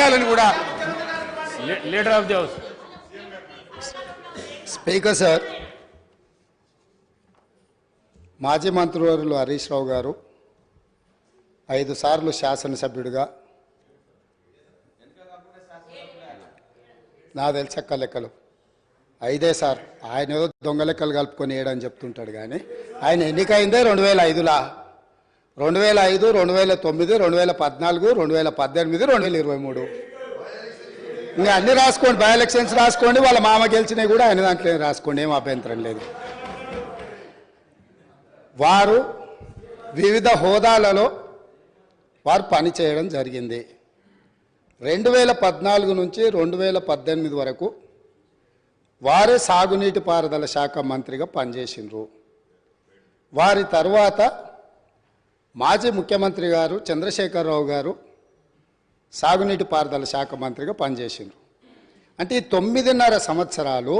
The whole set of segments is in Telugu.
వివరాలను కూడా leader of the house. Speaker sir, మాజీ మంత్రివర్యులు హరీష్ రావు గారు 5 సార్లు శాసనసభ్యుడిగా, నా తెలిసక్క లెక్కలు 5 సార్, ఆయన ఏదో దొంగ లెక్కలు కలుపుకొని వేయడని చెప్తుంటాడు. కానీ ఆయన ఎన్నికైందే 2005, 2005, 2009, 2014, 2018, 2023. ఇంకా అన్ని రాసుకోండి, బై ఎలక్షన్స్ రాసుకోండి, వాళ్ళ మామ గెలిచినవి కూడా ఆయన దాంట్లో రాసుకోండి, ఏం అభ్యంతరం లేదు. వారు వివిధ హోదాలలో వారు పనిచేయడం జరిగింది. 2014 నుంచి 2018 వరకు వారే సాగునీటి పారుదల శాఖ మంత్రిగా పనిచేసిండ్రు. వారి తర్వాత మాజీ ముఖ్యమంత్రి గారు చంద్రశేఖరరావు గారు సాగునీటి పారుదల శాఖ మంత్రిగా పనిచేసిండ్రు. అంటే ఈ 9.5 సంవత్సరాలు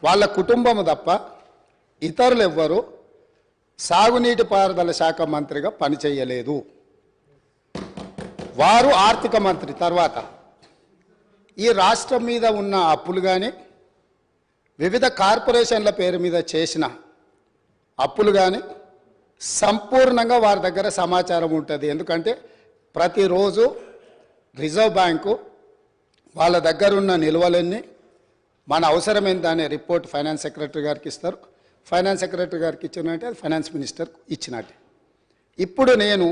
వాళ్ళ కుటుంబము తప్ప ఇతరులు ఎవ్వరూ సాగునీటి పారుదల శాఖ మంత్రిగా పనిచేయలేదు. వారు ఆర్థిక మంత్రి తర్వాత ఈ రాష్ట్రం మీద ఉన్న అప్పులు కానీ, వివిధ కార్పొరేషన్ల పేరు మీద చేసిన అప్పులు కానీ సంపూర్ణంగా వారి దగ్గర సమాచారం ఉంటుంది. ఎందుకంటే ప్రతిరోజు రిజర్వ్ బ్యాంకు వాళ్ళ దగ్గర ఉన్న నిల్వలన్నీ మన అవసరం ఎంత అనే రిపోర్ట్ ఫైనాన్స్ సెక్రటరీ గారికి ఇస్తారు. ఫైనాన్స్ సెక్రటరీ గారికి ఇచ్చినట్టే అది ఫైనాన్స్ మినిస్టర్ ఇచ్చినట్టే. ఇప్పుడు నేను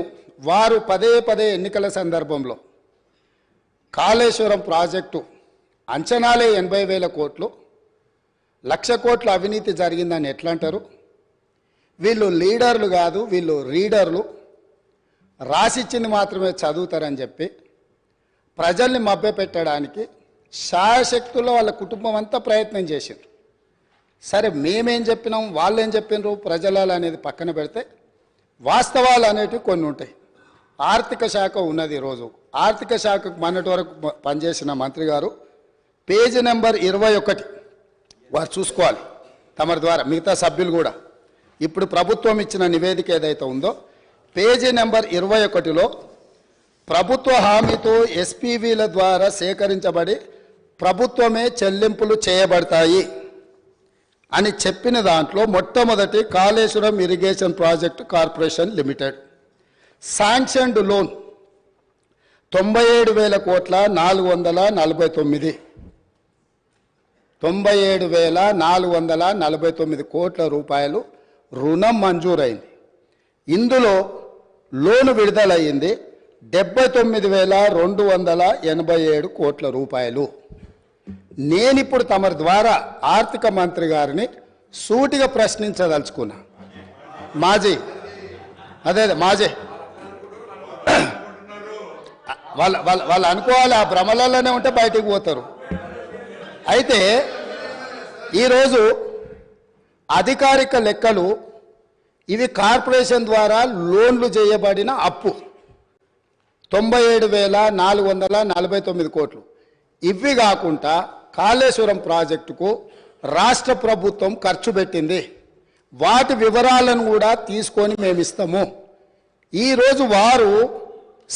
వారు పదే ఎన్నికల సందర్భంలో కాళేశ్వరం ప్రాజెక్టు అంచనాలే 80,000 కోట్లు, 1,00,000 కోట్ల అవినీతి జరిగిందని ఎట్లా అంటారు? వీళ్ళు లీడర్లు కాదు, వీళ్ళు రీడర్లు, రాసిచ్చింది మాత్రమే చదువుతారని చెప్పి ప్రజల్ని మభ్యపెట్టడానికి శాయశక్తుల్లో వాళ్ళ కుటుంబం అంతా ప్రయత్నం చేసిండ్రు. సరే, మేమేం చెప్పినాం, వాళ్ళు ఏం చెప్పినారు, ప్రజలు అనేది పక్కన పెడితే వాస్తవాలు అనేటివి కొన్ని ఉంటాయి. ఆర్థిక శాఖ ఉన్నది. ఈరోజు ఆర్థిక శాఖకు మొన్నటి వరకు పనిచేసిన మంత్రి గారు పేజీ నెంబర్ 21 వారు చూసుకోవాలి తమ ద్వారా, మిగతా సభ్యులు కూడా. ఇప్పుడు ప్రభుత్వం ఇచ్చిన నివేదిక ఏదైతే ఉందో పేజీ నెంబర్ 21లో ప్రభుత్వ హామీతో ఎస్పీవీల ద్వారా సేకరించబడి ప్రభుత్వమే చెల్లింపులు చేయబడతాయి అని చెప్పిన దాంట్లో మొట్టమొదటి Kaleshwaram irrigation project corporation limited sanctioned loan 97,000 కోట్ల 449 97,449 కోట్ల రూపాయలు రుణం మంజూరైంది. ఇందులో లోను విడుదలయ్యింది 79,287 కోట్ల రూపాయలు. నేనిప్పుడు తమరి ద్వారా ఆర్థిక మంత్రి గారిని సూటిగా ప్రశ్నించదలుచుకున్నా. మాజీ వాళ్ళు అనుకోవాలి, ఆ భ్రమలలోనే ఉంటే బయటికి పోతారు. అయితే ఈరోజు అధికారిక లెక్కలు ఇవి కార్పొరేషన్ ద్వారా లోన్లు చేయబడిన అప్పు 97,449 కోట్లు. ఇవి కాకుండా కాళేశ్వరం ప్రాజెక్టుకు రాష్ట్ర ప్రభుత్వం ఖర్చు పెట్టింది. వాటి వివరాలను కూడా తీసుకొని మేము ఇస్తాము. ఈరోజు వారు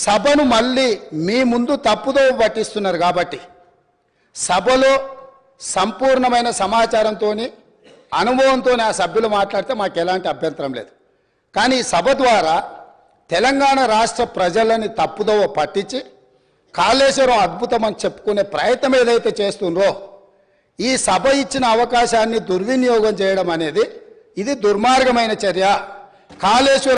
సభను మళ్ళీ మీ ముందు తప్పుదో పట్టిస్తున్నారు. కాబట్టి సభలో సంపూర్ణమైన సమాచారంతో, అనుభవంతో ఆ సభ్యులు మాట్లాడితే మాకు ఎలాంటి అభ్యంతరం లేదు. కానీ సభ ద్వారా తెలంగాణ రాష్ట్ర ప్రజలని తప్పుదోవ పట్టించి కాళేశ్వరం అద్భుతం అని చెప్పుకునే ప్రయత్నం ఏదైతే చేస్తుండ్రో, ఈ సభ ఇచ్చిన అవకాశాన్ని దుర్వినియోగం చేయడం అనేది ఇది దుర్మార్గమైన చర్య. కాళేశ్వరం